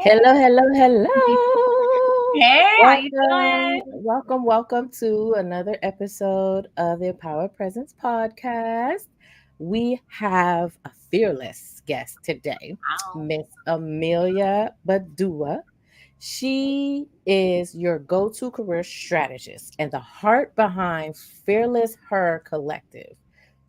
Hello, hello, hello. Hey, how you doing? Welcome to another episode of the Power Presence podcast. We have a fearless guest today, Wow. Miss Amelia Badua. She is your go-to career strategist and the heart behind FearlessHER Collective.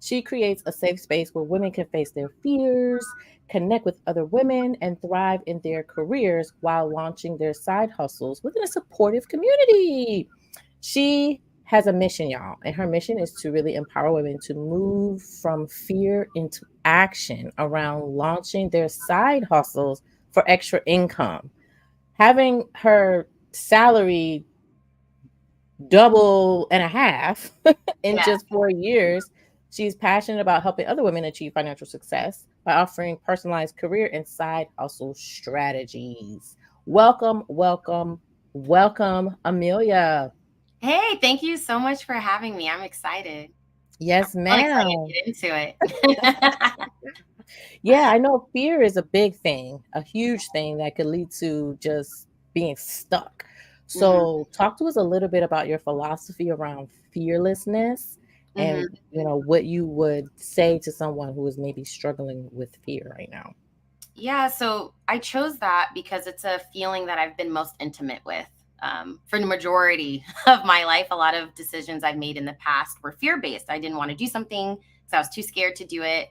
She creates a safe space where women can face their fears, connect with other women, and thrive in their careers while launching their side hustles within a supportive community. She has a mission, y'all, and her mission is to really empower women to move from fear into action around launching their side hustles for extra income. Having her salary double and a half in Yeah. just 4 years. She's passionate about helping other women achieve financial success by offering personalized career and side hustle strategies. Welcome, welcome, welcome, Amelia. Hey, thank you so much for having me. I'm excited. Yes, I'm excited to ma'am. get into it. Yeah, I know fear is a big thing, a huge thing that could lead to just being stuck. hmm So, talk to us a little bit about your philosophy around fearlessness hmm and, what you would say to someone who is maybe struggling with fear right now. Yeah, so I chose that because it's a feeling that I've been most intimate with. For the majority of my life, a lot of decisions I've made in the past were fear based. I didn't want to do something because I was too scared to do it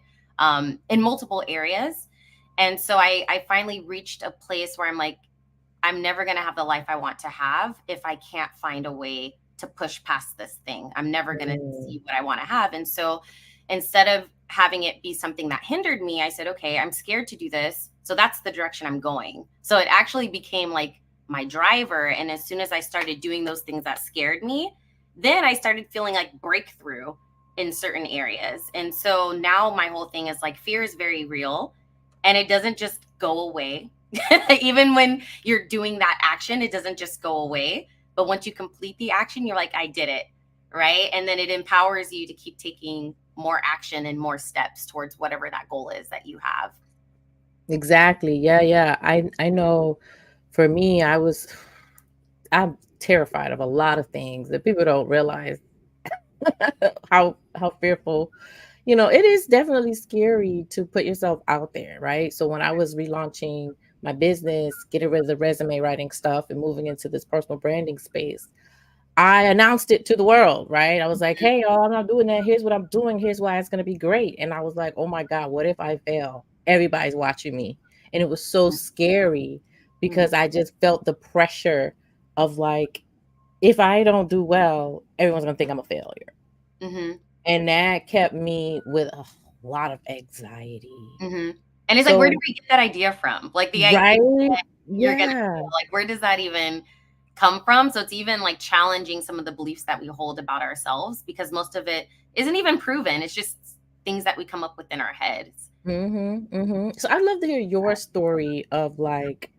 in multiple areas. And so I finally reached a place where I'm like, I'm never going to have the life I want to have if I can't find a way to push past this thing. I'm never going to Mm, see what I want to have. And so instead of having it be something that hindered me, I said, okay, I'm scared to do this. So that's the direction I'm going. So it actually became like my driver. And as soon as I started doing those things that scared me, then I started feeling like breakthrough in certain areas. And so now my whole thing is like fear is very real and it doesn't just go away. Even when you're doing that action, it doesn't just go away. But once you complete the action, you're like, I did it. Right. And then it empowers you to keep taking more action and more steps towards whatever that goal is that you have. exactly. Yeah, yeah. I know for me, I'm terrified of a lot of things that people don't realize how fearful. It is definitely scary to put yourself out there, right? So when I was relaunching my business, getting rid of the resume writing stuff and moving into this personal branding space, I announced it to the world, right? I was like, hey, y'all, I'm not doing that. Here's what I'm doing. Here's why it's going to be great. And I was like, oh my God, what if I fail? Everybody's watching me. And it was so scary because I just felt the pressure of like, if I don't do well, everyone's going to think I'm a failure. Mm-hmm. And that kept me with a lot of anxiety. Mm-hmm. And it's like, where do So, we get that idea from? Like the idea right? that you're going to Yeah. fail, like, where does that even come from? So it's even like challenging some of the beliefs that we hold about ourselves because most of it isn't even proven. It's just things that we come up with in our heads. So I'd love to hear your story of like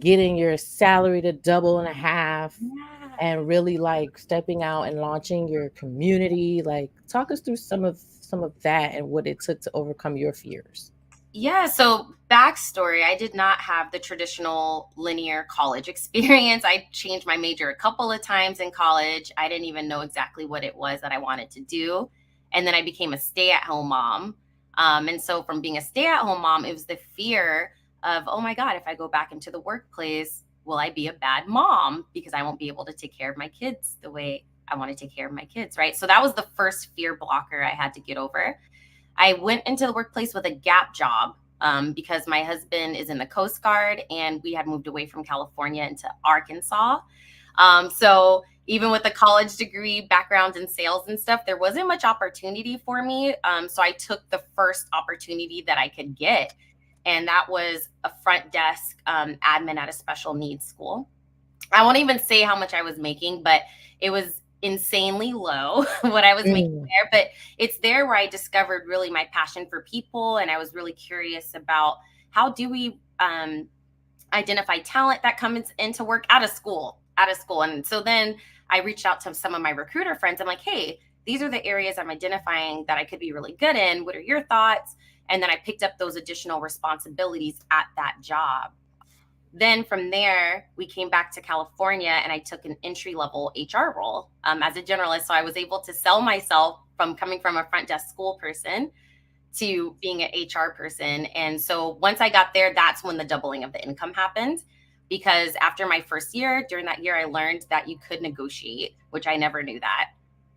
getting your salary to double and a half Yeah. and really like stepping out and launching your community. Like talk us through some of that and what it took to overcome your fears. Yeah, so backstory, I did not have the traditional linear college experience. I changed my major a couple of times in college. I didn't even know exactly what it was that I wanted to do. And then I became a stay-at-home mom. And so from being a stay-at-home mom, it was the fear of, oh my God, if I go back into the workplace, will I be a bad mom because I won't be able to take care of my kids the way I want to take care of my kids, right? So that was the first fear blocker I had to get over. I went into the workplace with a gap job because my husband is in the Coast Guard and we had moved away from California into Arkansas. So even with the college degree background in sales and stuff, there wasn't much opportunity for me. So I took the first opportunity that I could get, and that was a front desk admin at a special needs school. I won't even say how much I was making, but it was insanely low what I was making Mm. there. But it's there where I discovered really my passion for people. And I was really curious about how do we identify talent that comes into work out of school, out of school. And so then I reached out to some of my recruiter friends. I'm like, hey, these are the areas I'm identifying that I could be really good in. What are your thoughts? And then I picked up those additional responsibilities at that job. Then from there, we came back to California and I took an entry level HR role as a generalist. So I was able to sell myself from coming from a front desk school person to being an HR person. And so once I got there, that's when the doubling of the income happened. Because after my first year, during that year, I learned that you could negotiate, which I never knew that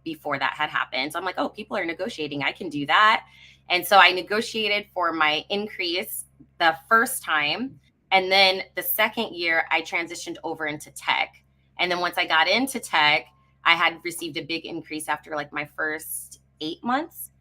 before that had happened. So I'm like, oh, people are negotiating. I can do that. And so I negotiated for my increase the first time. And then the second year, I transitioned over into tech. And then once I got into tech, I had received a big increase after like my first 8 months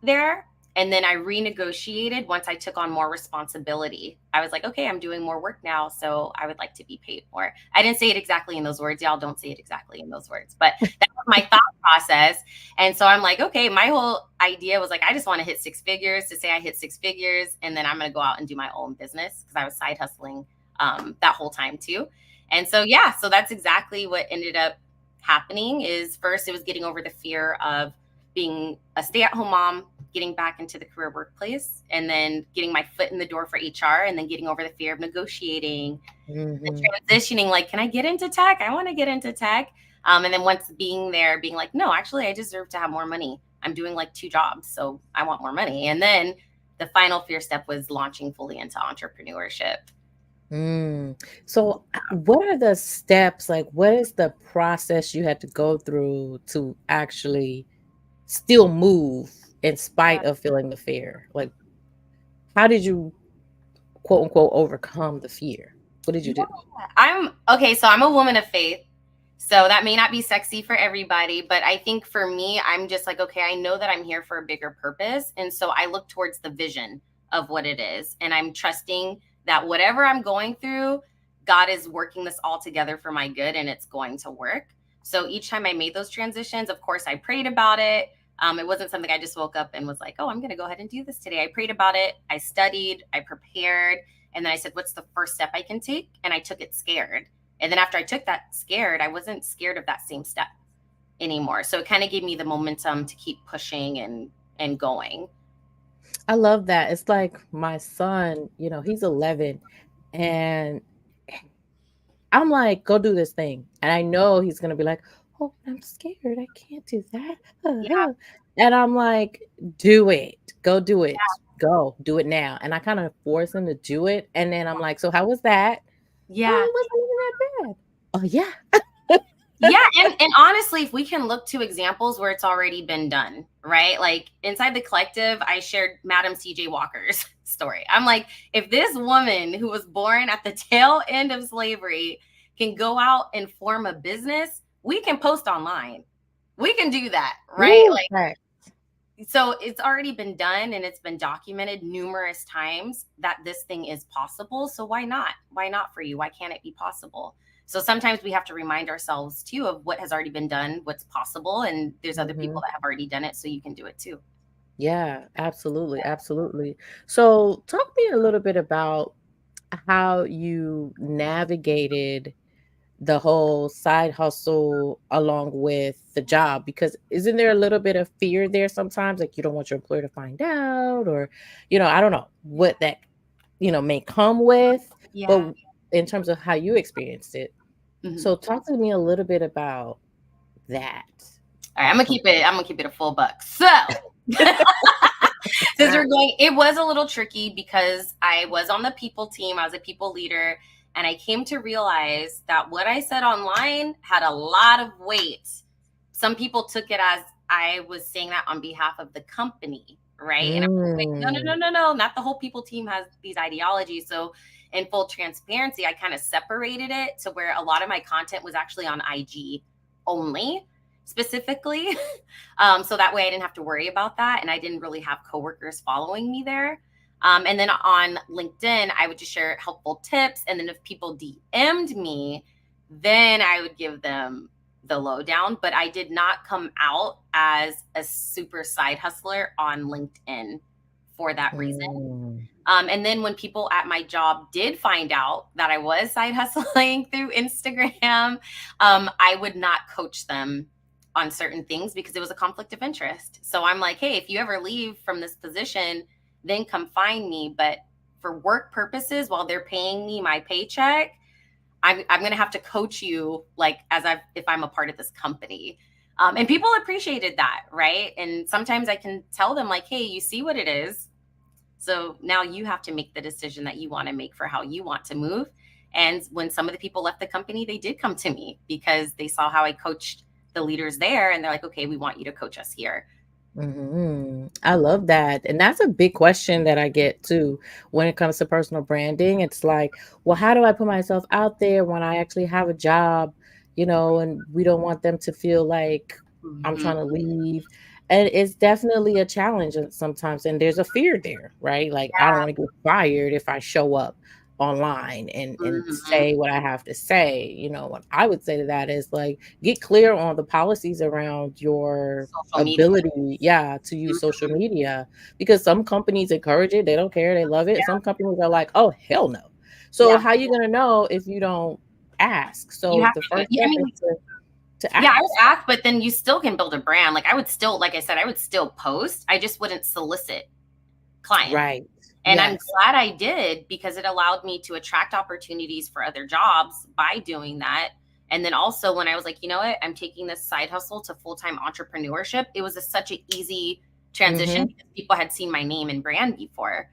there. And then I renegotiated once I took on more responsibility. I was like, okay, I'm doing more work now, so I would like to be paid more. I didn't say it exactly in those words. Y'all don't say it exactly in those words, but that was my thought process. And so I'm like, okay, my whole idea was like, I just want to hit six figures to say I hit six figures. And then I'm going to go out and do my own business because I was side hustling that whole time too. And so, yeah, so that's exactly what ended up happening is first it was getting over the fear of being a stay-at-home mom, getting back into the career workplace, and then getting my foot in the door for HR, and then getting over the fear of negotiating, Mm-hmm. and transitioning. Like, can I get into tech? I want to get into tech. And then once being there, being like, no, actually, I deserve to have more money. I'm doing like 2 jobs, so I want more money. And then the final fear step was launching fully into entrepreneurship. So, what are the steps? Like, what is the process you had to go through to actually still move in spite of feeling the fear? Like, how did you quote unquote overcome the fear? What did you do? I'm okay. So I'm a woman of faith. So that may not be sexy for everybody, but I think for me, I'm just like, okay, I know that I'm here for a bigger purpose. And so I look towards the vision of what it is. And I'm trusting that whatever I'm going through, God is working this all together for my good and it's going to work. So each time I made those transitions, of course, I prayed about it. It wasn't something I just woke up and was like, oh, I'm going to go ahead and do this today. I prayed about it. I studied, I prepared. And then I said, what's the first step I can take? And I took it scared. And then after I took that scared, I wasn't scared of that same step anymore. So it kind of gave me the momentum to keep pushing and going. I love that. It's like my son, he's 11 and I'm like, go do this thing. And I know he's going to be like, oh, I'm scared. I can't do that. Yeah. And I'm like, do it. Go do it. Go do it now. And I kind of force him to do it. And then I'm like, so how was that? Yeah. Oh, it wasn't even that bad. Oh, yeah. Yeah. And honestly, if we can look to examples where it's already been done, right? Like inside the collective, I shared Madam CJ Walker's story. I'm like, if this woman who was born at the tail end of slavery can go out and form a business, we can post online. We can do that, right? Ooh, Like, right. so it's already been done and it's been documented numerous times that this thing is possible. So why not? Why not for you? Why can't it be possible? So sometimes we have to remind ourselves too of what has already been done, what's possible, and there's other people Mhm. that have already done it, so you can do it too. Yeah, absolutely. Absolutely. So, talk to me a little bit about how you navigated the whole side hustle along with the job, because isn't there a little bit of fear there sometimes, like you don't want your employer to find out, or I don't know what that may come with, but Yeah. in terms of how you experienced it. Mhm. So talk to me a little bit about that. All right, I'm gonna keep it. I'm gonna keep it a full buck. So, since we're going, it was a little tricky because I was on the people team. I was a people leader, and I came to realize that what I said online had a lot of weight some people took it as I was saying that on behalf of the company, right? And I'm like, no, no, no, Mm. no, no, not the whole people team has these ideologies. So, in full transparency, I kind of separated it to where a lot of my content was actually on IG only, specifically. So that way I didn't have to worry about that. And I didn't really have coworkers following me there. And then on LinkedIn, I would just share helpful tips. And then if people DM'd me, then I would give them the lowdown. But I did not come out as a super side hustler on LinkedIn for that reason. Mm. And then when people at my job did find out that I was side hustling through Instagram, I would not coach them on certain things because it was a conflict of interest. So I'm like, hey, if you ever leave from this position, then come find me. But for work purposes, while they're paying me my paycheck, I'm going to have to coach you like if I'm a part of this company. And people appreciated that, right? And sometimes I can tell them like, hey, you see what it is. So now you have to make the decision that you want to make for how you want to move. And when some of the people left the company, they did come to me because they saw how I coached the leaders there. And they're like, okay, we want you to coach us here. I love that. And that's a big question that I get too when it comes to personal branding. It's like, well, how do I put myself out there when I actually have a job, and we don't want them to feel like I'm Mm-hmm. trying to leave. And it's definitely a challenge sometimes. And there's a fear there, right? Like, I don't want to get fired if I show up online and Mm-hmm. say what I have to say. What I would say to that is like, get clear on the policies around your Social media. ability, yeah, to use social Mhm. media, because some companies encourage it, they don't care, they love it. Some companies are like, oh hell no. So Yeah. how you gonna know if you don't ask? You So have the to, first yeah, I step is mean, to yeah, I would ask. ask, but then you still can build a brand. Like I would still, like I said, I would still post. I just wouldn't solicit clients. Right. And I'm Yes. glad I did because it allowed me to attract opportunities for other jobs by doing that. And then also when I was like, you know what, I'm taking this side hustle to full-time entrepreneurship, it was such an easy transition Mm-hmm. because people had seen my name and brand before.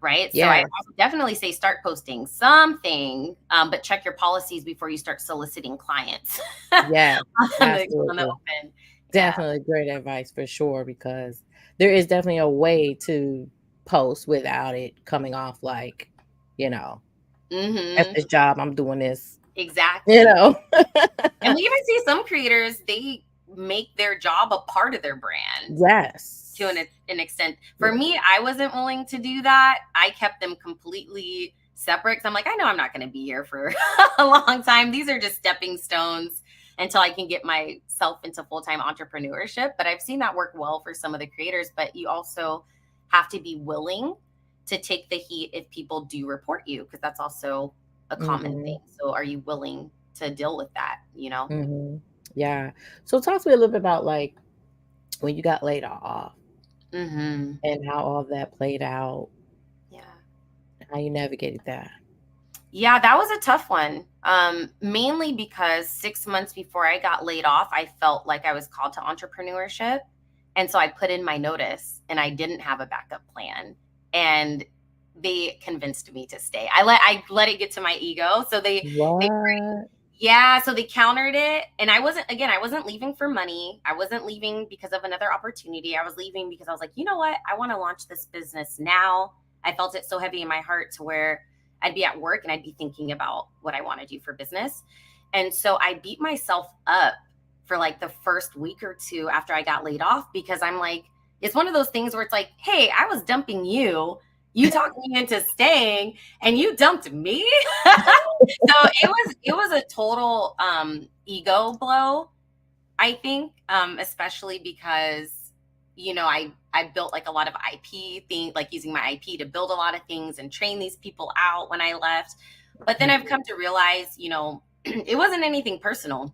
Right. So I Yes. would definitely say start posting something, but check your policies before you start soliciting clients Yes. on the Absolutely. open. Yeah. Definitely great advice for sure, because there is definitely a way to post without it coming off like, you know, at Hmm. this job, I'm doing this, you Exactly. know. And we even see some creators, they make their job a part of their brand to Yes. an extent. For Yeah. me, I wasn't willing to do that. I kept them completely separate because I'm like, I know I'm not going to be here for a long time. These are just stepping stones until I can get myself into full time entrepreneurship. But I've seen that work well for some of the creators. But you also have to be willing to take the heat if people do report you, because that's also a common Mhm. thing. So are you willing to deal with that, you know? Mhm. Yeah. So talk to me a little bit about like when you got laid off Hmm. and how all that played out, Yeah. how you navigated that. Yeah, that was a tough one. Mainly because 6 months before I got laid off, I felt like I was called to entrepreneurship. And so I put in my notice and I didn't have a backup plan. And they convinced me to stay. I let it get to my ego. So they What? yeah, so they countered it. And I wasn't leaving for money. I wasn't leaving because of another opportunity. I was leaving because I was like, you know what? I want to launch this business now. I felt it so heavy in my heart to where I'd be at work and I'd be thinking about what I want to do for business. And so I beat myself up for like the first week or two after I got laid off because I'm like, it's one of those things where it's like, hey, I was dumping you. You talked me into staying and you dumped me. So it was a total ego blow, I think, especially because I built like a lot of IP thing, like using my IP to build a lot of things and train these people out when I left. But then I've Mhm. come to realize, it wasn't anything personal.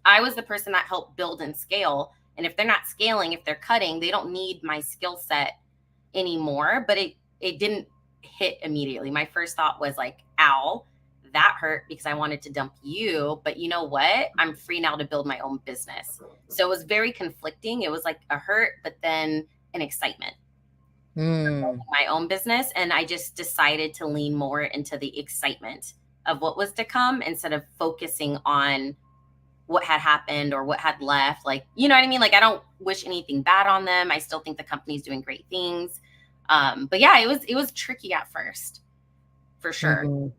I was the person that helped build and scale. And if they're not scaling, if they're cutting, they don't need my skill set anymore. But it didn't hit immediately. My first thought was like, ow, that hurt because I wanted to dump you. But you know what? I'm free now to build my own business. So it was very conflicting. It was like a hurt, but then an excitement Mm. my own business. And I just decided to lean more into the excitement of what was to come instead of focusing on what had happened or what had left. Like, you know what I mean? Like, I don't wish anything bad on them. I still think the company's doing great things. But yeah, it was tricky at first, for sure. Mhm.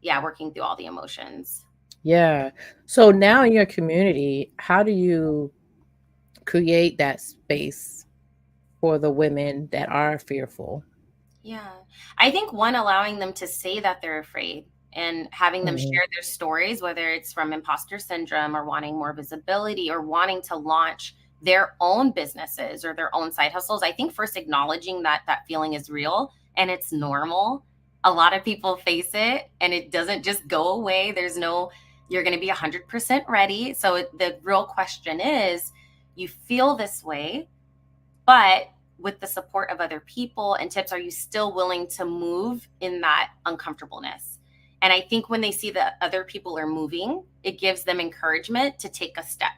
Yeah, working through all the emotions. Yeah. So now in your community, how do you create that space for the women that are fearful? Yeah. I think one, allowing them to say that they're afraid and having them Mhm. share their stories, whether it's from imposter syndrome or wanting more visibility or wanting to launch their own businesses or their own side hustles. I think first acknowledging that that feeling is real and it's normal. A lot of people face it and it doesn't just go away. There's no, you're going to be 100% ready. So the real question is, you feel this way, but with the support of other people and tips, are you still willing to move in that uncomfortableness? And I think when they see that other people are moving, it gives them encouragement to take a step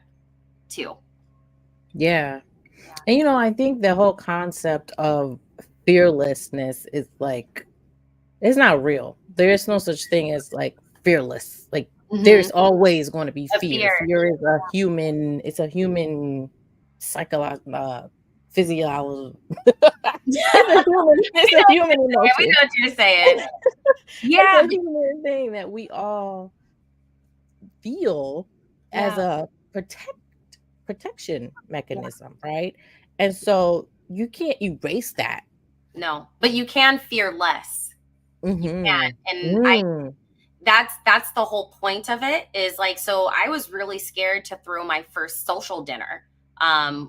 too. Yeah. Yeah. And I think the whole concept of fearlessness is like, it's not real. There is no such thing as like fearless. Like Mm-hmm. there's always going to be A fear. fear. Fear is a human, it's a human psychological physiology. It's a human We emotion. know what you're saying. It's Yeah. a human thing that we all feel as Yeah. a protection mechanism, right? And so you can't erase that. No, but you can fear less. You Mhm. can. And Mm. that's the whole point of it, is like, so I was really scared to throw my first social dinner,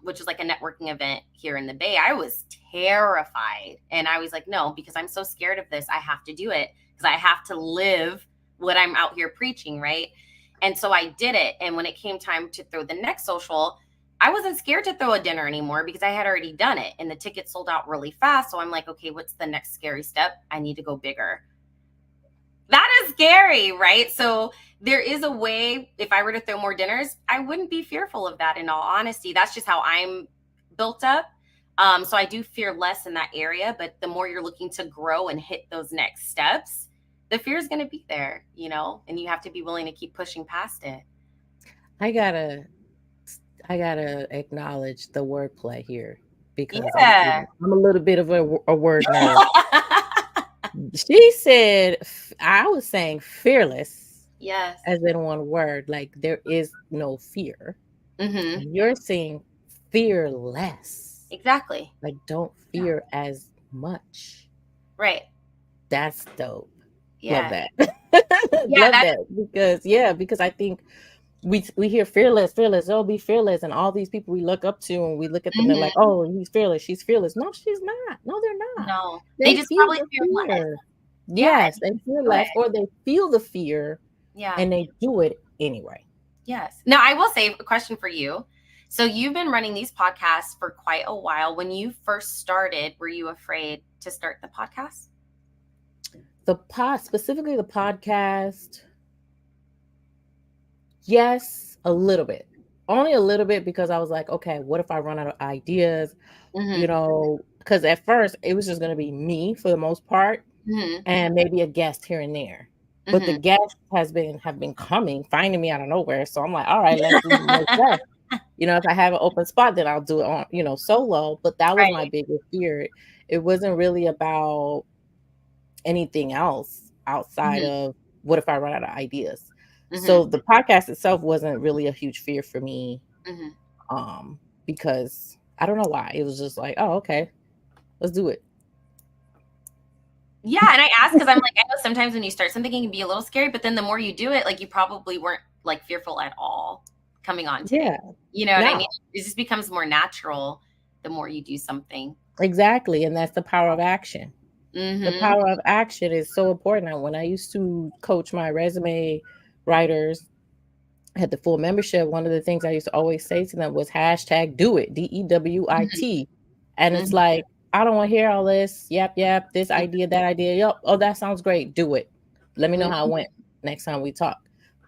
which is like a networking event here in the Bay. I was terrified, and I was like, no, because I'm so scared of this, I have to do it because I have to live what I'm out here preaching, right? And so I did it, and when it came time to throw the next social, I wasn't scared to throw a dinner anymore because I had already done it and the tickets sold out really fast. So I'm like, okay, what's the next scary step? I need to go bigger. That is scary, right? So there is a way, if I were to throw more dinners, I wouldn't be fearful of that, in all honesty. That's just how I'm built up. So I do fear less in that area, but the more you're looking to grow and hit those next steps, the fear is going to be there, and you have to be willing to keep pushing past it. I gotta I gotta acknowledge the wordplay here because Yeah. I'm a little bit of a word nerd. She said I was saying fearless Yes. as in one word, like there is no fear. Mm-hmm. You're saying fearless, Exactly. like don't Yeah. fear as much. Right. That's dope. Love Yeah. that. Yeah. Love That. that because I think we hear fearless, fearless, oh, be fearless, and all these people we look up to, and we look at them, they're like, Mhm. oh, he's fearless, she's fearless. No, she's not. No, they're not. No, they They just feel probably the fear less. fear. Yeah. Yes, And they fear do it. less, or they feel the fear Yeah. and they do it anyway. Yes. Now, I will say a question for you. So you've been running these podcasts for quite a while. When you first started, were you afraid to start the podcast? Specifically the podcast, yes, a little bit. Only a little bit because I was like, okay, what if I run out of ideas? Mm-hmm. Because at first it was just going to be me for the most part Mm-hmm. and maybe a guest here and there. But the Mm-hmm. guests have been coming, finding me out of nowhere. So I'm like, all right, let's do more guests. If I have an open spot, then I'll do it on, solo. But that was my Right. biggest fear. It wasn't really about anything else outside Mm-hmm. of what if I run out of ideas. Mm-hmm. So the podcast itself wasn't really a huge fear for me, Mm-hmm. um, because I don't know why. It was just like, oh, okay, let's do it. Yeah, and I ask because I'm like, I know sometimes when you start something, it can be a little scary, but then the more you do it, like, you probably weren't like fearful at all coming on today. Yeah, You know what I no, mean? It just becomes more natural the more you do something. exactly. And that's the power of action. The Mm-hmm. power of action is so important. When I used to coach my resume writers, had the full membership, one of the things I used to always say to them was hashtag do it, DEWIT. And it's Mm-hmm. like, I don't want to hear all this, yap, yap, this idea, that idea. Yep. Oh, that sounds great. Do it. Let me know how it Mm-hmm. went next time we talk.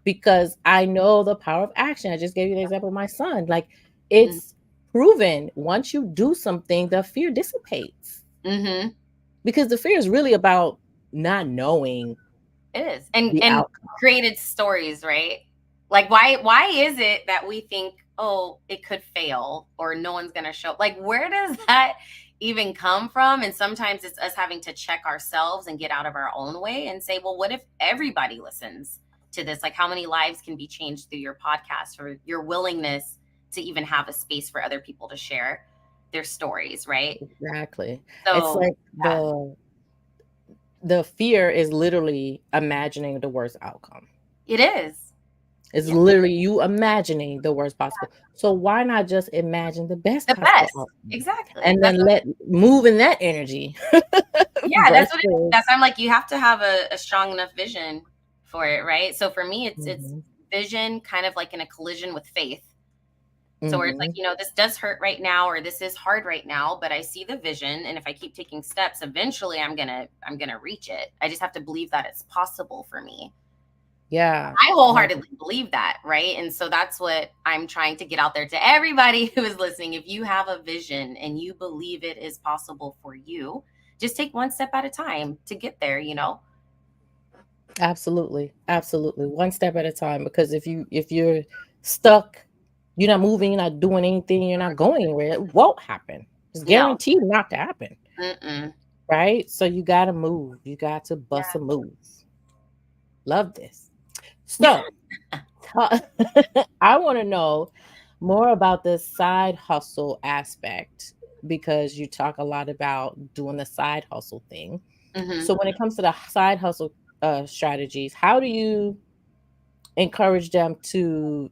Because I know the power of action. I just gave you the example of my son. Like, it's proven once you do something, the fear dissipates. Mm-hmm. Because the fear is really about not knowing It is. And the and outcome. created stories, right? Like, why is it that we think, oh, it could fail or no one's going to show? Like, where does that even come from? And sometimes it's us having to check ourselves and get out of our own way and say, well, what if everybody listens to this? Like, how many lives can be changed through your podcast or your willingness to even have a space for other people to share their stories, right? Exactly. It's So, like the fear is literally imagining the worst outcome. it is. It's Yeah. literally you imagining the worst possible. So why not just imagine the best The possible best. outcome Exactly. and That's then let move in that energy Yeah, that's what it is. versus That's I'm like, you have to have a strong enough vision for it, right? So for me, it's Mhm, vision kind of like in a collision with faith. So where it's like, mhm. this does hurt right now, or this is hard right now, but I see the vision, and if I keep taking steps, eventually I'm gonna reach it. I just have to believe that it's possible for me. Yeah. I Yeah. wholeheartedly believe that, right? And so that's what I'm trying to get out there to everybody who is listening. If you have a vision and you believe it is possible for you, just take one step at a time to get there. Absolutely. Absolutely. One step at a time. Because if you're stuck, you're not moving, you're not doing anything, you're not going anywhere, it won't happen. It's No. guaranteed not to happen. Mm-mm. Right? So you gotta move. You got to bust Yeah. a move. Love this. So ta- I want to know more about the side hustle aspect because you talk a lot about doing the side hustle thing. Mm-hmm. So when it comes to the side hustle strategies, how do you encourage them to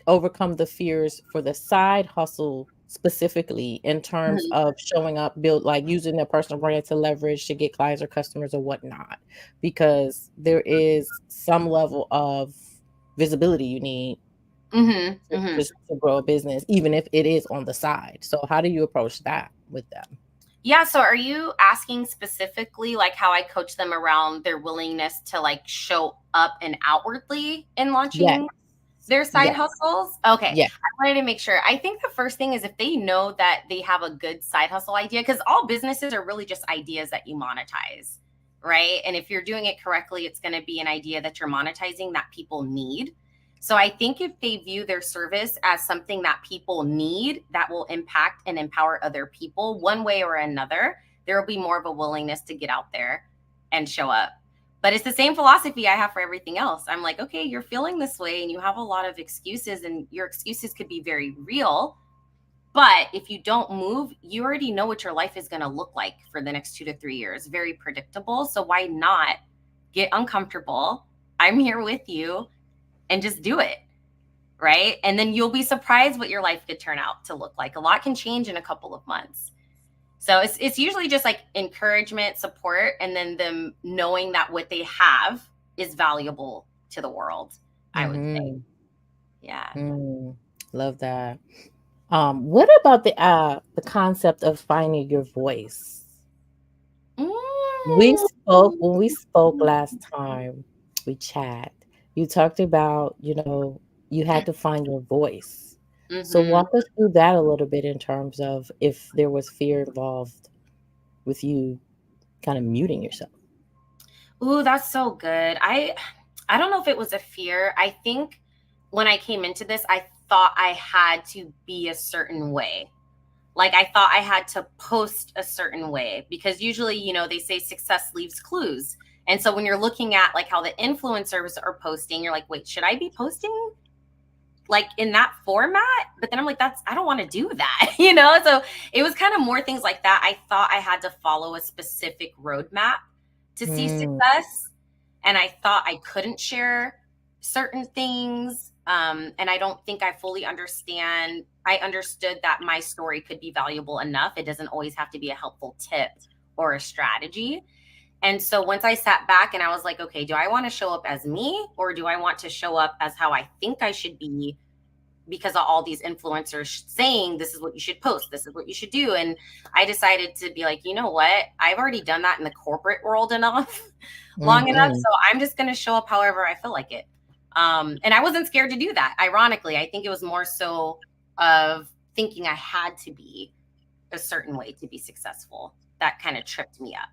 overcome the fears for the side hustle specifically in terms Mm-hmm. of showing up, build like using their personal brand to leverage to get clients or customers or whatnot? Because there is some level of visibility you need Mm-hmm. to, Mm-hmm. to grow a business, even if it is on the side. So how do you approach that with them? Yeah. So are you asking specifically like how I coach them around their willingness to like show up and outwardly in Yes, launching their side yes, hustles? Okay. yes. I wanted to make sure. I think the first thing is if they know that they have a good side hustle idea, because all businesses are really just ideas that you monetize, right? And if you're doing it correctly, it's going to be an idea that you're monetizing that people need. So I think if they view their service as something that people need that will impact and empower other people one way or another, there will be more of a willingness to get out there and show up. But it's the same philosophy I have for everything else. I'm like, okay, you're feeling this way and you have a lot of excuses, and your excuses could be very real. But if you don't move, you already know what your life is going to look like for the next 2 to 3 years. Very predictable. So why not get uncomfortable? I'm here with you and just do it. Right. And then you'll be surprised what your life could turn out to look like. A lot can change in a couple of months. So it's usually just like encouragement, support, and then them knowing that what they have is valuable to the world, I would say. Mm-hmm. Yeah. Love that. What about the concept of finding your voice? We Mm. spoke when we spoke last time we chat. You talked about, you had to find your voice. So Mm-hmm. walk us through that a little bit in terms of if there was fear involved with you kind of muting yourself. Ooh, that's so good. I don't know if it was a fear. I think when I came into this, I thought I had to be a certain way. Like I thought I had to post a certain way because usually, they say success leaves clues. And so when you're looking at like how the influencers are posting, you're like, wait, should I be posting like in that format? But then I'm like, I don't want to do that, So it was kind of more things like that. I thought I had to follow a specific roadmap to see Mm, success. And I thought I couldn't share certain things. And I don't think I fully understand. I understood that my story could be valuable enough. It doesn't always have to be a helpful tip or a strategy. And so once I sat back and I was like, okay, do I want to show up as me, or do I want to show up as how I think I should be because of all these influencers saying this is what you should post, this is what you should do? And I decided to be like, you know what? I've already done that in the corporate world enough, long enough. mm-hmm, So I'm just going to show up however I feel like it. And I wasn't scared to do that. Ironically, I think it was more so of thinking I had to be a certain way to be successful. That kind of tripped me up,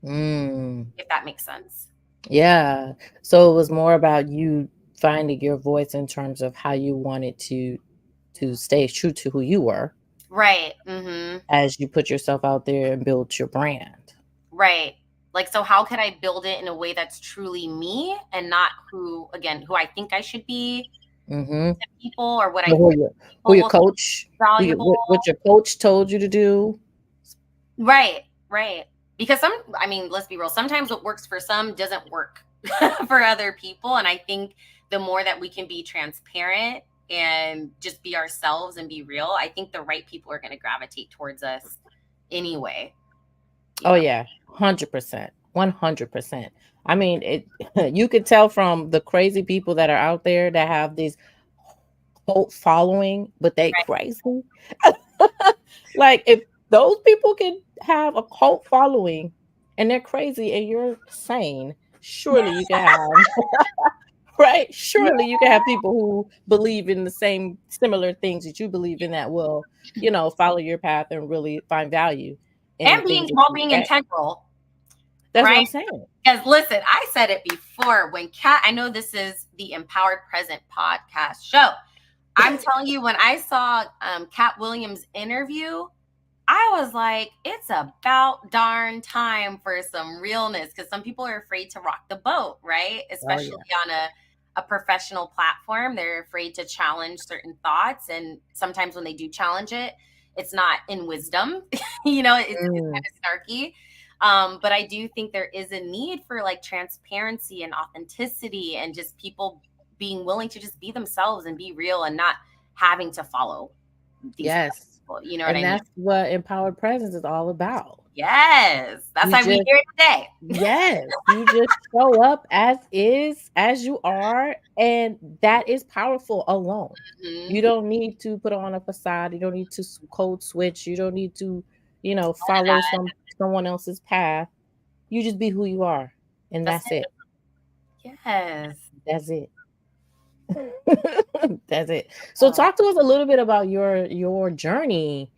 mm. if that makes sense. Yeah. So it was more about you finding your voice in terms of how you wanted to stay true to who you were Right. Mm-hmm. as you put yourself out there and build your brand. Right. Like, so how could I build it in a way that's truly me and not who I think I should be Mm-hmm. to people, or what I Who think your who people your will think coach, valuable. what your coach told you to do. Right. Right. Because I mean, let's be real. Sometimes what works for some doesn't work for other people. And I think the more that we can be transparent and just be ourselves and be real, I think the right people are going to gravitate towards us anyway. You Oh know? yeah, 100%, 100%. I mean, it. You could tell from the crazy people that are out there that have these cult following, but they Right. crazy. Like if those people can have a cult following and they're crazy and you're sane, surely you can have right. Surely you can have people who believe in the same similar things that you believe in that will, follow your path and really find value in the And things that being you say. integral, That's what right? I'm saying. Because listen, I said it before when Kat, I know this is the Empowered Present podcast show. I'm telling you, when I saw Kat Williams' interview, I was like, it's about darn time for some realness, because some people are afraid to rock the boat, right? Oh Especially yeah. on a professional platform. They're afraid to challenge certain thoughts. And sometimes when they do challenge it, it's not in wisdom, it's Mm, kind of snarky. But I do think there is a need for like transparency and authenticity and just people being willing to just be themselves and be real and not having to follow these yes. people. You know what And I mean? that's what empowered presence is all about. Yes, that's You why we just here today. Yes, you just show up as is, as you are, and that is powerful alone. You Mhm. don't need to put on a facade. You don't need to code switch. You don't need to, None of follow that. someone else's path. You just be who you are, and That's that's it. it. Yes. That's it. That's it. So Oh, talk to us a little bit about your journey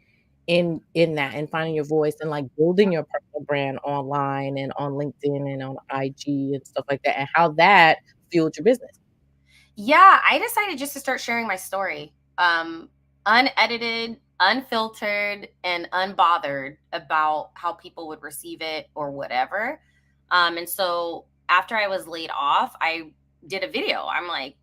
in that and finding your voice and like building your personal brand online and on LinkedIn and on IG and stuff like that and how that fueled your business. yeah, I decided just to start sharing my story. Unedited, unfiltered, and unbothered about how people would receive it or whatever. And so after I was laid off, I did a video. I'm like,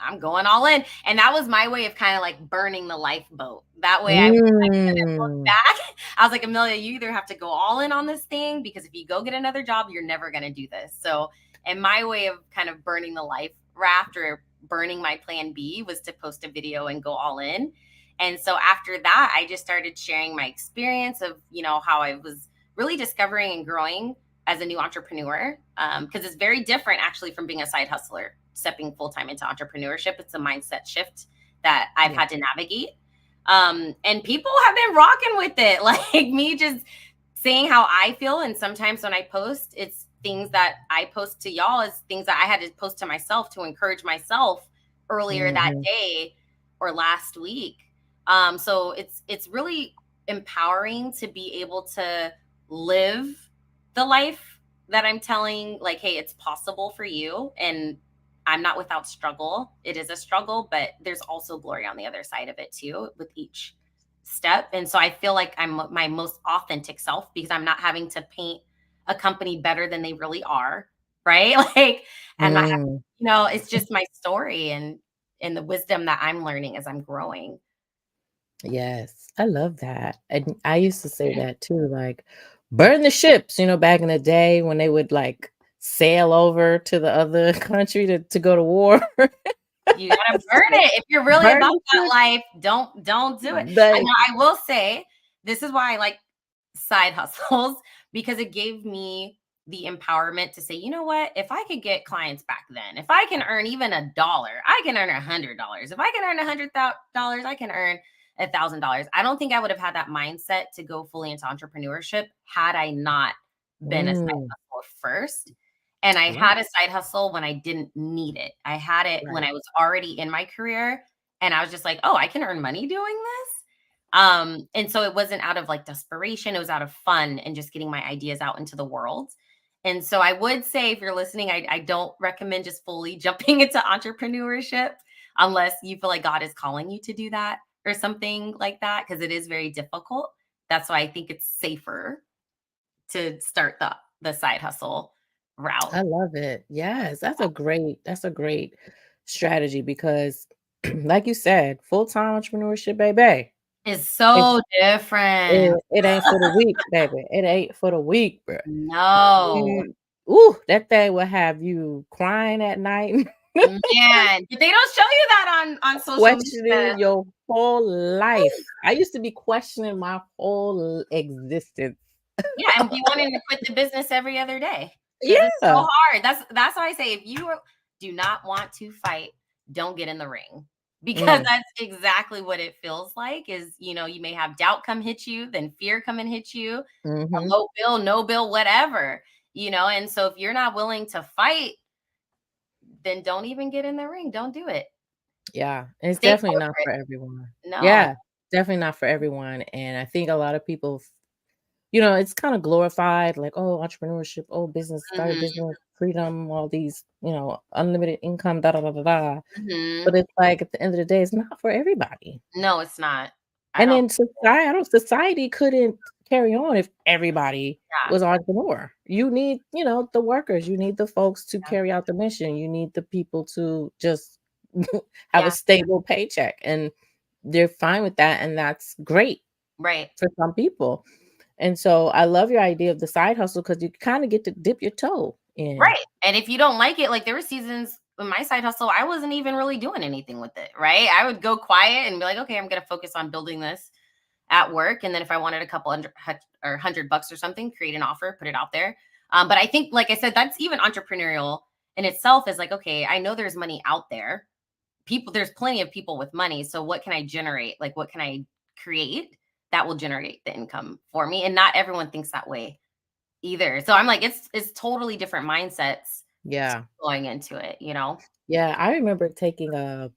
I'm going all in. And that was my way of kind of like burning the lifeboat. That way I couldn't look Mm. back. I was like, Amelia, you either have to go all in on this thing, because if you go get another job, you're never going to do this. So, and my way of kind of burning the life raft, or burning my plan B, was to post a video and go all in. And so after that, I just started sharing my experience of, how I was really discovering and growing as a new entrepreneur. Because it's very different actually from being a side hustler, stepping full time into entrepreneurship. It's a mindset shift that I've Yeah. had to navigate. And people have been rocking with it. Like me just saying how I feel. And sometimes when I post, it's things that I post to y'all is things that I had to post to myself to encourage myself earlier that Mhm. day or last week. So it's really empowering to be able to live the life that I'm telling, like, hey, it's possible for you. And I'm not without struggle. It is a struggle, but there's also glory on the other side of it too, with each step. And so I feel like I'm my most authentic self, because I'm not having to paint a company better than they really are. Right. Like, I'm not, Mm. it's just my story and the wisdom that I'm learning as I'm growing. Yes, I love that. And I used to say that too, like burn the ships, back in the day when they would like sail over to the other country to go to war. You gotta burn it. If you're really Burn about the that ships. life, don't do it. I Like, know I will say, this is why I like side hustles, because it gave me the empowerment to say, you know what? If I could get clients back then, if I can earn even $1, I can earn $100. If I can earn $100,000, I can earn $1,000. I don't think I would have had that mindset to go fully into entrepreneurship had I not been a side mm, hustler first. And I yeah, had a side hustle when I didn't need it. I had it when right. I was already in my career, and I was just like, "Oh, I can earn money doing this." And so it wasn't out of like desperation, it was out of fun and just getting my ideas out into the world. And so I would say, if you're listening, I don't recommend just fully jumping into entrepreneurship unless you feel like God is calling you to do that or something like that, because it is very difficult. That's why I think it's safer to start the side hustle route. I love it. Yes, that's a great strategy because like you said, full-time entrepreneurship, baby. It's It's so different. it ain't for the weak, baby. It ain't for the weak, bro. No. You ooh, that thing will have you crying at night, Man, they don't show you that on social media. questioning your whole life. I used to be questioning my whole existence. Yeah, and be wanting to quit the business every other day because it's so Yeah. hard. That's why I say, if you do not want to fight, don't get in the ring, because Mm, that's exactly what it feels like. Is, you may have doubt come hit you, then fear come and hit you, a mhm. low bill, no bill, whatever. And so if you're not willing to fight, then don't even get in the ring. Don't do it. Yeah, it's Stay definitely not corporate. for everyone. No. Yeah, definitely not for everyone, and I think a lot of people it's kinda glorified, like, "Oh, entrepreneurship, oh, business, start a Mhm. business, freedom, all these, unlimited income, da da da da da." But Mhm. it's like, at the end of the day, it's not for everybody. No, it's not. I And don't. then society couldn't carry on if everybody Yeah. was entrepreneur. You need, the workers, you need the folks to Yeah. carry out the mission, you need the people to just have a Yeah. stable paycheck, and they're fine with that, and that's great Right. for some people. And so I love your idea of the side hustle because you kinda get to dip your toe in. Right. And if you don't like it, like, there were seasons in my side hustle, I wasn't even really doing anything with it. Right. I would go quiet and be like, okay, I'm going to focus on building this at work. And then if I wanted a couple or $100 or something, create an offer, put it out there. But I think, like I said, that's even entrepreneurial in itself, is like, okay, I know there's money out there. There's plenty of people with money. So what can I generate? Like, what can I create that will generate the income for me? And not everyone thinks that way either. So I'm like, it's totally different mindsets Yeah. going into it. Yeah, I remember taking a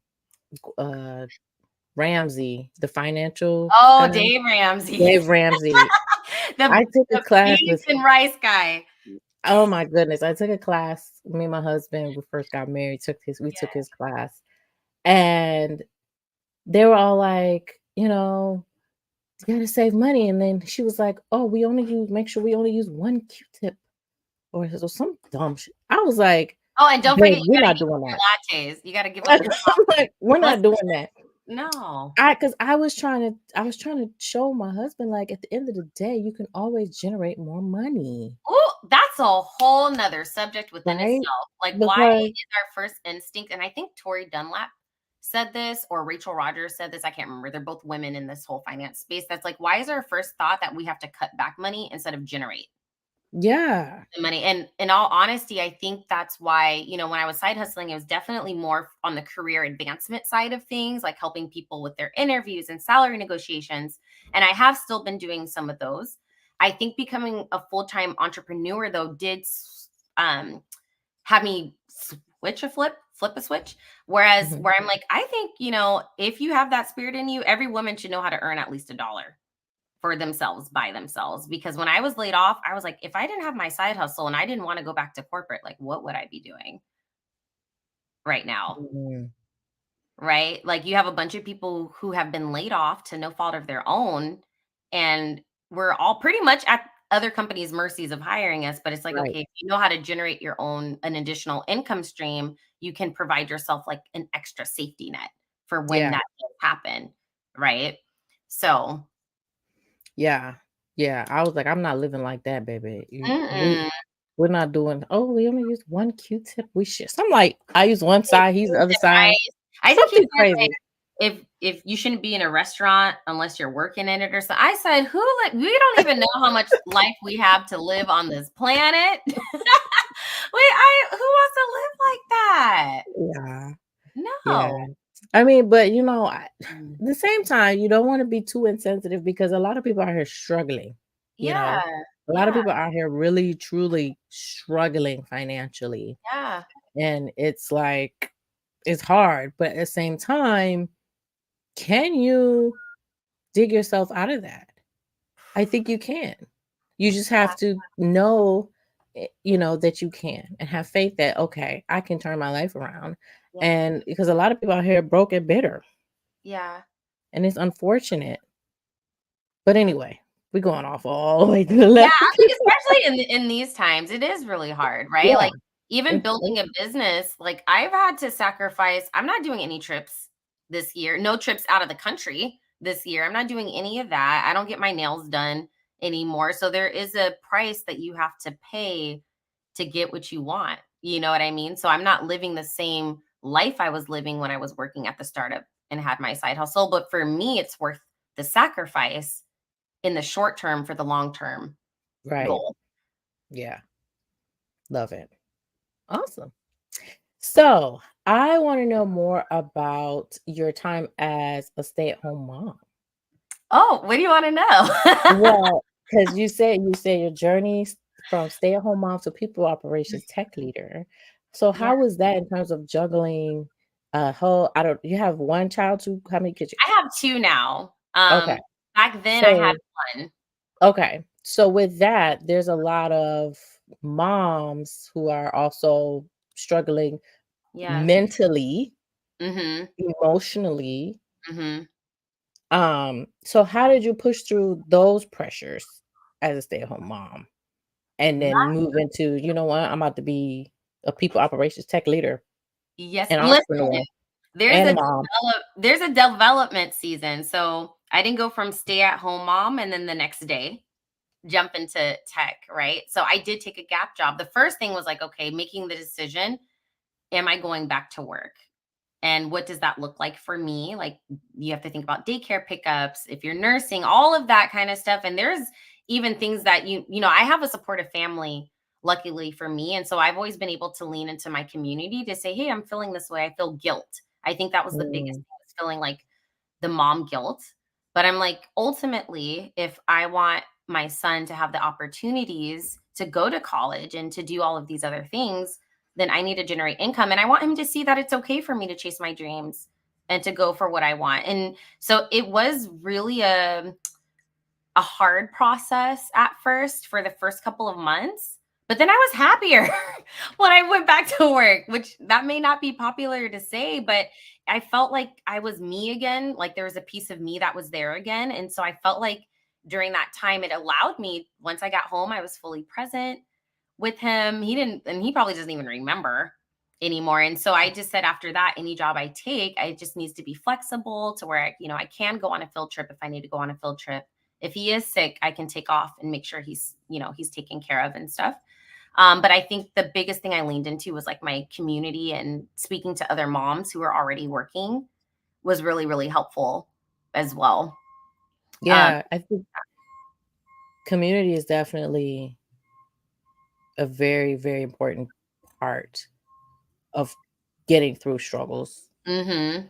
Ramsey, the financial Oh, guy, Dave Ramsey. Dave Ramsey. the I took a the class beans with and rice guy. oh my goodness, I took a class, me and my husband, we first got married, we took Yeah. his class, and they were all like, "You gotta save money," and then she was like, "Oh, make sure we only use 1 Q-tip," or some dumb shit. I was like, Oh, and don't forget, "Babe, you we're gotta not give up doing your that." lattes. You gotta give up Like, your I'm like, "We're coffee. not doing that." No. Because I was trying to show my husband, like, at the end of the day, you can always generate more money, Oh, that's a whole nother subject within right? itself. Like, why Because is our first instinct, and I think Tori Dunlap said this, or Rachel Rogers said this, I can't remember. They're both women in this whole finance space. That's like, why is our first thought that we have to cut back money instead of generate yeah, the money? And in all honesty, I think that's why, when I was side hustling, it was definitely more on the career advancement side of things, like helping people with their interviews and salary negotiations. And I have still been doing some of those. I think becoming a full-time entrepreneur, though, did um, have me flip a switch. Whereas mhm, where I'm like, I think, if you have that spirit in you, every woman should know how to earn at least $1 for themselves by themselves. Because when I was laid off, I was like, if I didn't have my side hustle and I didn't want to go back to corporate, like, what would I be doing right now? mhm, Right? Like, you have a bunch of people who have been laid off to no fault of their own. And we're all pretty much at other companies' mercies of hiring us. But it's like, right, okay, if you know how to generate an additional income stream, you can provide yourself like an extra safety net for when yeah, that does happen. Right. So, yeah, yeah, I was like, "I'm not living like that, baby. mm-mm. We're not doing, oh, we only use 1 Q-tip, we share." So I'm like, I use one side, he's the other side. Right? I think he Something said, like, crazy. if you shouldn't be in a restaurant unless you're working in it or so. I said, "Who we don't even know how much life we have to live on this planet." Who wants to live like that? Yeah, yeah. No. I mean, but, Mm. at the same time, you don't wanna be too insensitive because a lot of people out here struggling, you Yeah. know? A lot of Yeah. people out here really, truly struggling financially, Yeah. and it's like, it's hard, but at the same time, can you dig yourself out of that? I think you can. You just have to know. that you can, and have faith that, okay, I can turn my life around. Yeah. And because a lot of people out here are broke and bitter, Yeah. and it's unfortunate. But anyway, we're going off all the way to the Yeah, left. I think especially in these times, it is really hard, right? Yeah. Like, even building a business, like, I've had to sacrifice. I'm not doing any trips this year, no trips out of the country this year. I'm not doing any of that. I don't get my nails done anymore. So there is a price that you have to pay to get what you want. You know what I mean? So I'm not living the same life I was living when I was working at the startup and had my side hustle. But for me, it's worth the sacrifice in the short term for the long term Right. goal. Yeah. Love it. Awesome. So I want to know more about your time as a stay-at-home mom. Oh, what do you wanna know? Well, because you said your journey from stay-at-home mom to people operations tech leader. So Yeah, how was that in terms of juggling a whole I don't you have one child, two how many kids? I have 2 now. Okay. Back then I had So 1. okay. So with that, there's a lot of moms who are also struggling Yes. mentally, Mhm, emotionally. mhm. So how did you push through those pressures as a stay-at-home mom and then That move into, you know what, I'm about to be a people operations tech leader, Yes, an listen, entrepreneur, and a mom. there's a development season, so I didn't go from stay-at-home mom and then the next day jump into tech, right? So I did take a gap job. The first thing was like, okay, making the decision, am I going back to work? And what does that look like for me? Like, you have to think about daycare pickups, if you're nursing, all of that kind of stuff. And there's even things that I have a supportive family, luckily for me. And so I've always been able to lean into my community to say, hey, I'm feeling this way. I feel guilt. I think that was the biggest Mm, thing, was feeling like the mom guilt. But I'm like, ultimately, if I want my son to have the opportunities to go to college and to do all of these other things, then I need to generate income. And I want him to see that it's okay for me to chase my dreams and to go for what I want. And so it was really a hard process at first for the first couple of months. But then I was happier when I went back to work, which that may not be popular to say, but I felt like I was me again. Like, there was a piece of me that was there again. And so I felt like during that time, it allowed me, once I got home, I was fully present with him. He didn't, and he probably doesn't even remember anymore. And so I just said, after that, any job I take, I just needs to be flexible to where I can go on a field trip if I need to go on a field trip. If he is sick, I can take off and make sure he's taken care of and stuff. But I think the biggest thing I leaned into was like my community, and speaking to other moms who are already working was really, really helpful as well. Um, yeah, I think community is definitely a very, very important part of getting through struggles. mhm.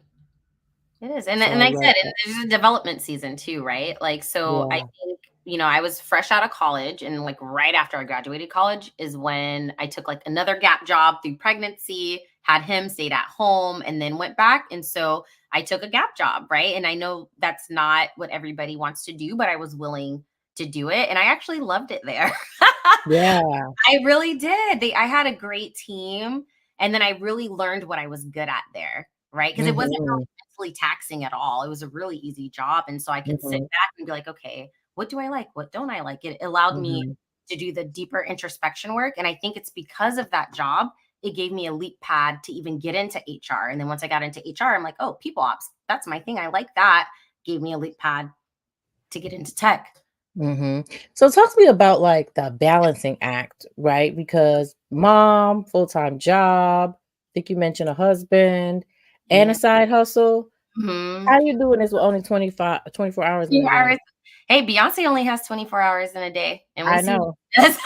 It is. So And I like I love said, and that. there's a development season too, right? Like, so I Yeah. think, I was fresh out of college, and like right after I graduated college is when I took like another gap job through pregnancy, had him, stayed at home, and then went back. And so I took a gap job, right? And I know that's not what everybody wants to do, but I was willing to do it. And I actually loved it there. Yeah. I really did. I had a great team, and then I really learned what I was good at there, right? Because it wasn't Mhm. really mentally taxing at all. It was a really easy job, and so I could sit Mhm. back and be like, "Okay, what do I like? What don't I like?" It allowed me Mhm. to do the deeper introspection work, and I think it's because of that job, it gave me a leap pad to even get into HR. And then once I got into HR, I'm like, "Oh, people ops, that's my thing. I like that." Gave me a leap pad to get into tech. Mhm. So talk to me about like the balancing act, right? Because mom, full-time job, I think you mentioned a husband and a Yeah. side hustle. Mhm. How you doing this with only 24 hours in a 2 day? hours. Hey, Beyonce only has 24 hours in a day, and we I see what know. she does.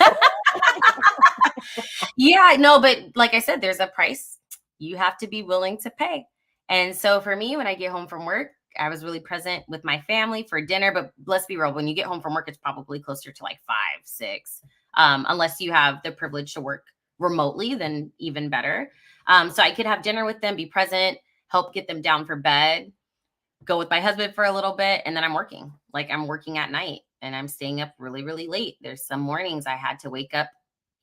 Yeah, no, but like I said, there's a price you have to be willing to pay. And so for me, when I get home from work, I was really present with my family for dinner. But let's be real, when you get home from work, it's probably closer to like 5, 6, unless you have the privilege to work remotely, then even better. So I could have dinner with them, be present, help get them down for bed, go with my husband for a little bit, and then I'm working. Like, I'm working at night and I'm staying up really, really late. There's some mornings I had to wake up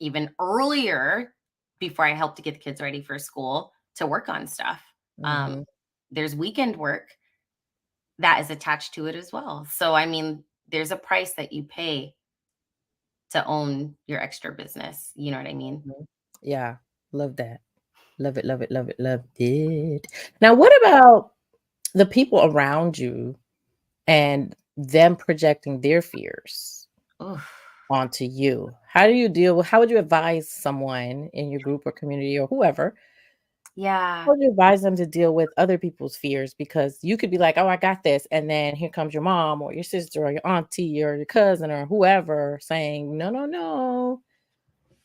even earlier before I help to get the kids ready for school to work on stuff. Um, Mhm. there's weekend work that is attached to it as well. So, I mean, there's a price that you pay to own your extra business. You know what I mean? Mhm. Yeah, love that. Love it, love it, love it, love it. Now, what about the people around you and them projecting their fears Oof. onto you? How do you deal with how would you advise someone in your group or community or whoever? Yeah. How would you advise them to deal with other people's fears? Because you could be like, "Oh, I got this," and then here comes your mom or your sister or your auntie or your cousin or whoever saying, "No, no, no,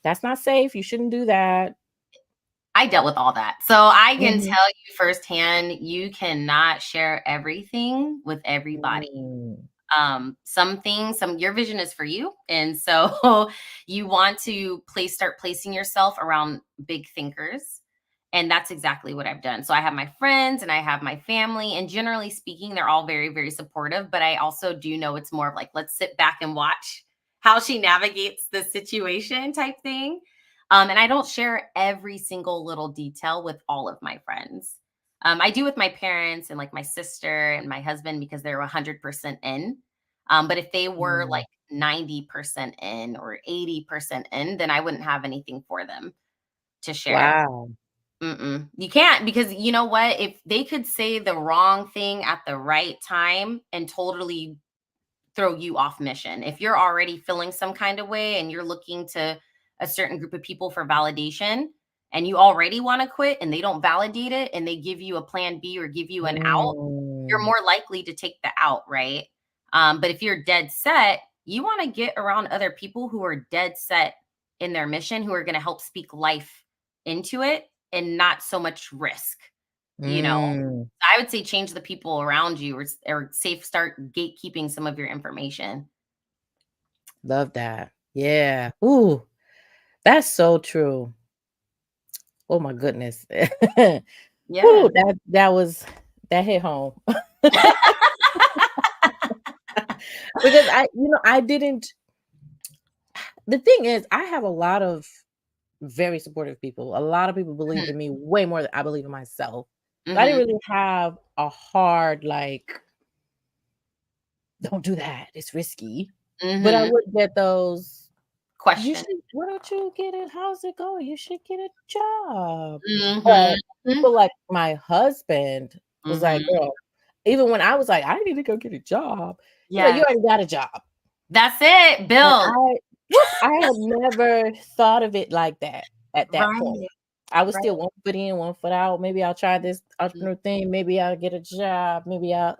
that's not safe. You shouldn't do that." I dealt with all that. So I can Mhm. tell you firsthand, you cannot share everything with everybody. Mm. Some things, some your vision is for you. And so you want to start placing yourself around big thinkers. And that's exactly what I've done. So I have my friends and I have my family, and generally speaking, they're all very, very supportive. But I also do know it's more of like, let's sit back and watch how she navigates the situation type thing. And I don't share every single little detail with all of my friends. I do with my parents and like my sister and my husband because they're 100% in. But if they were Mm. like 90% in or 80% in, then I wouldn't have anything for them to share. Wow. Mm-mm. You can't, because you know what? If they could say the wrong thing at the right time and totally throw you off mission. If you're already feeling some kind of way and you're looking to a certain group of people for validation and you already want to quit and they don't validate it and they give you a plan B or give you an out, you're Mm. more likely to take the out, right? But if you're dead set, you want to get around other people who are dead set in their mission, who are going to help speak life into it and not so much risk, you know? Mm. I would say change the people around you, or safe start gatekeeping some of your information. Love that. Yeah. Ooh, that's so true. Oh my goodness. Yeah. Ooh, that hit home. Because I didn't the thing is, I have a lot of very supportive people. A lot of people believed Mhm, in me way more than I believe in myself. So I didn't mhm, really have a hard, like, "Don't do that, it's risky." But I mhm. would get those, "You Question. should why don't you get it? How's it going? You should get a job." Mhm, But people like my husband was like, mhm. "Girl," even when I was like, "I need to go get a job," he's like, "You Yes. already got a job." That's it, And build. I had never thought of it like that at that point. Right, I was right. still one foot in, one foot out. Maybe I'll try this Mm. entrepreneur thing. Maybe I'll get a job. Maybe I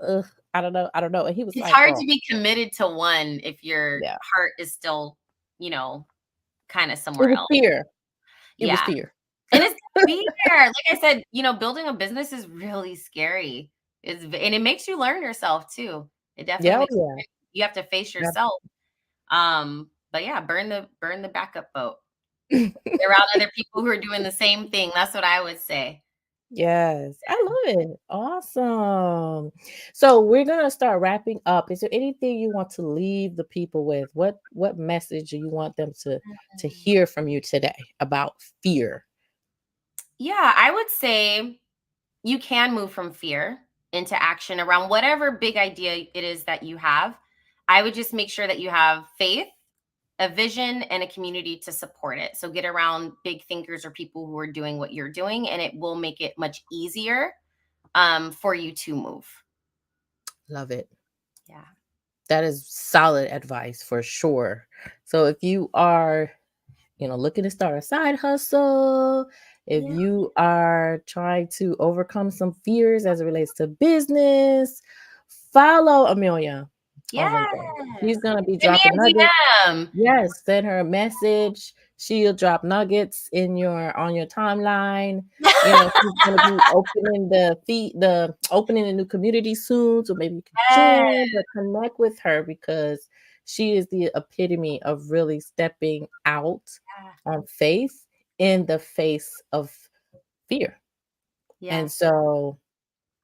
don't know. I don't know. And he was It's like, hard "Girl, to be committed to one if your yeah." heart is still, you know, kinda It somewhere was else. fear. It was Yeah, fear. and it's gonna be there. Like I said, building a business is really scary. And it makes you learn yourself too. It definitely Yeah, makes oh you have to face yeah. yourself. But yeah, burn the backup boat. Get around other people who are doing the same thing. That's what I would say. Yes, I love it. Awesome. So we're gonna start wrapping up. Is there anything you want to leave the people with? What message do you want them to Mm. hear from you today about fear? Yeah, I would say you can move from fear into action around whatever big idea it is that you have. I would just make sure that you have faith, a vision, and a community to support it. So get around big thinkers or people who are doing what you're doing, and it will make it much easier for you to move. Love it. Yeah. That is solid advice for sure. So if you are, looking to start a side hustle, if Yeah. you are trying to overcome some fears as it relates to business, follow Amelia on Yes. LinkedIn. She's gonna be Send me dropping a nuggets. DM. Yes, send her a message. She'll drop nuggets on your timeline. She's gonna be opening a new community soon, so maybe you can Yes. join, but connect with her because she is the epitome of really stepping out on faith in the face of fear. Yeah. And so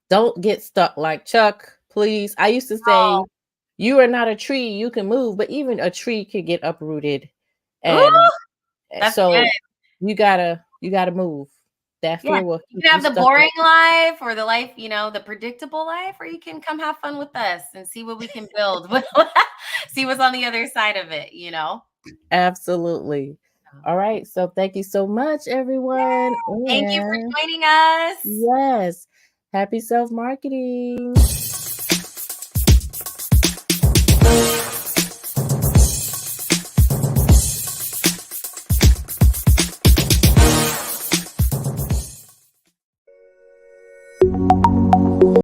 don't get stuck like Chuck, please. I used to Oh. say, you are not a tree, you can move, but even a tree can get uprooted Ooh, and That's good. So you gotta move. That Yeah. fear will You keep can you have the stuck in. boring life or the life, the predictable life, or you can come have fun with us and see what we can build. See what's on the other side of it. Absolutely. All right. So thank you so much, everyone. Thank you for And joining us. yes, happy self marketing.